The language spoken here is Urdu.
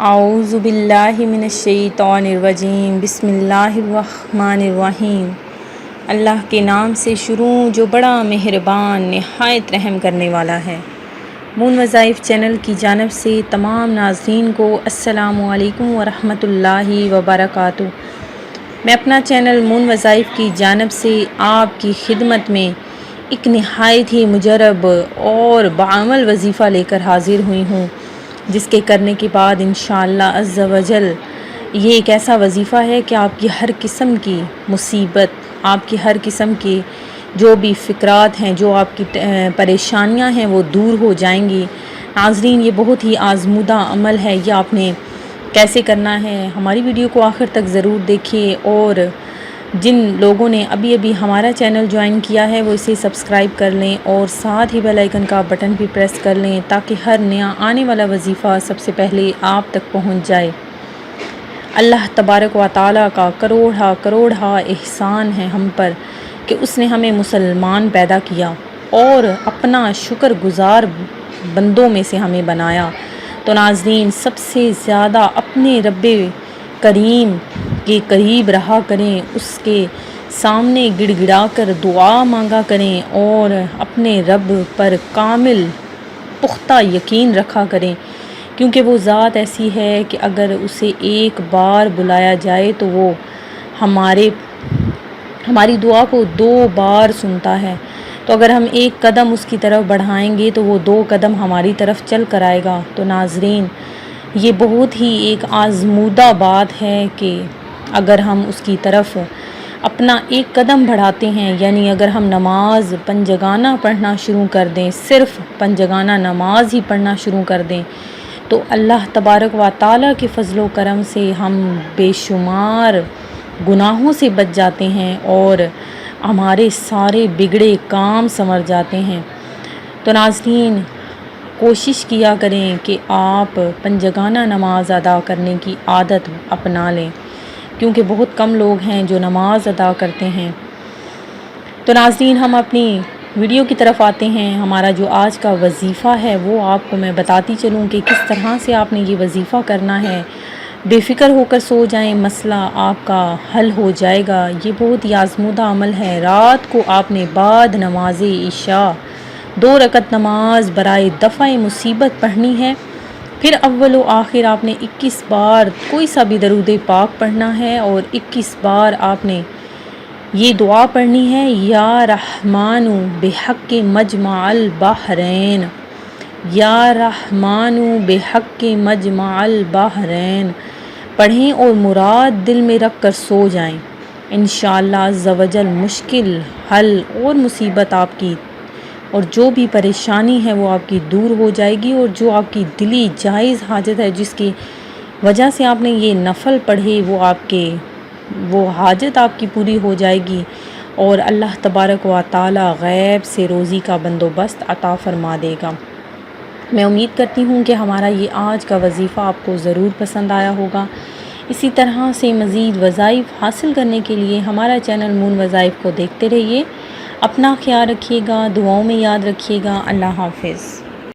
اعوذ باللہ من الشیطان الرجیم، بسم اللہ الرحمن الرحیم۔ اللہ کے نام سے شروع جو بڑا مہربان نہایت رحم کرنے والا ہے۔ مون وظائف چینل کی جانب سے تمام ناظرین کو السلام علیکم ورحمۃ اللہ وبرکاتہ۔ میں اپنا چینل مون وظائف کی جانب سے آپ کی خدمت میں ایک نہایت ہی مجرب اور بعمل وظیفہ لے کر حاضر ہوئی ہوں، جس کے کرنے کے بعد انشاءاللہ عز و جل یہ ایک ایسا وظیفہ ہے کہ آپ کی ہر قسم کی مصیبت، آپ کی ہر قسم کی جو بھی فکرات ہیں، جو آپ کی پریشانیاں ہیں، وہ دور ہو جائیں گی۔ ناظرین، یہ بہت ہی آزمودہ عمل ہے، یہ آپ نے کیسے کرنا ہے، ہماری ویڈیو کو آخر تک ضرور دیکھیے، اور جن لوگوں نے ابھی ہمارا چینل جوائن کیا ہے وہ اسے سبسکرائب کر لیں اور ساتھ ہی بیل آئیکن کا بٹن بھی پریس کر لیں تاکہ ہر نیا آنے والا وظیفہ سب سے پہلے آپ تک پہنچ جائے۔ اللہ تبارک و تعالیٰ کا کروڑا احسان ہے ہم پر کہ اس نے ہمیں مسلمان پیدا کیا اور اپنا شکر گزار بندوں میں سے ہمیں بنایا۔ تو ناظرین، سب سے زیادہ اپنے رب کریم کے قریب رہا کریں، اس کے سامنے گڑ گڑا کر دعا مانگا کریں اور اپنے رب پر کامل پختہ یقین رکھا کریں، کیونکہ وہ ذات ایسی ہے کہ اگر اسے ایک بار بلایا جائے تو وہ ہماری دعا کو 2 بار سنتا ہے۔ تو اگر ہم ایک قدم اس کی طرف بڑھائیں گے تو وہ 2 قدم ہماری طرف چل کر آئے گا۔ تو ناظرین، یہ بہت ہی ایک آزمودہ بات ہے کہ اگر ہم اس کی طرف اپنا ایک قدم بڑھاتے ہیں، یعنی اگر ہم نماز پنجگانہ پڑھنا شروع کر دیں، صرف پنجگانہ نماز ہی پڑھنا شروع کر دیں، تو اللہ تبارک و تعالیٰ کے فضل و کرم سے ہم بے شمار گناہوں سے بچ جاتے ہیں اور ہمارے سارے بگڑے کام سنور جاتے ہیں۔ تو ناظرین، کوشش کیا کریں کہ آپ پنجگانہ نماز ادا کرنے کی عادت اپنا لیں، کیونکہ بہت کم لوگ ہیں جو نماز ادا کرتے ہیں۔ تو ناظرین، ہم اپنی ویڈیو کی طرف آتے ہیں۔ ہمارا جو آج کا وظیفہ ہے وہ آپ کو میں بتاتی چلوں کہ کس طرح سے آپ نے یہ وظیفہ کرنا ہے۔ بے فکر ہو کر سو جائیں، مسئلہ آپ کا حل ہو جائے گا۔ یہ بہت ہی آزمودہ عمل ہے۔ رات کو آپ نے بعد نماز عشاء 2 رکعت نماز برائے دفع مصیبت پڑھنی ہے، پھر اول و آخر آپ نے 21 بار کوئی سا بھی درود پاک پڑھنا ہے اور 21 بار آپ نے یہ دعا پڑھنی ہے، یا رحمان بحق مجمع البحرین، یا رحمان بحق مجمع البحرین پڑھیں اور مراد دل میں رکھ کر سو جائیں۔ انشاءاللہ عز و جل مشکل حل اور مصیبت آپ کی اور جو بھی پریشانی ہے وہ آپ کی دور ہو جائے گی، اور جو آپ کی دلی جائز حاجت ہے جس کی وجہ سے آپ نے یہ نفل پڑھے وہ حاجت آپ کی پوری ہو جائے گی، اور اللہ تبارک و تعالی غیب سے روزی کا بندوبست عطا فرما دے گا۔ میں امید کرتی ہوں کہ ہمارا یہ آج کا وظیفہ آپ کو ضرور پسند آیا ہوگا۔ اسی طرح سے مزید وظائف حاصل کرنے کے لیے ہمارا چینل مون وظائف کو دیکھتے رہیے۔ اپنا خیال رکھیے گا، دعاؤں میں یاد رکھیے گا۔ اللہ حافظ۔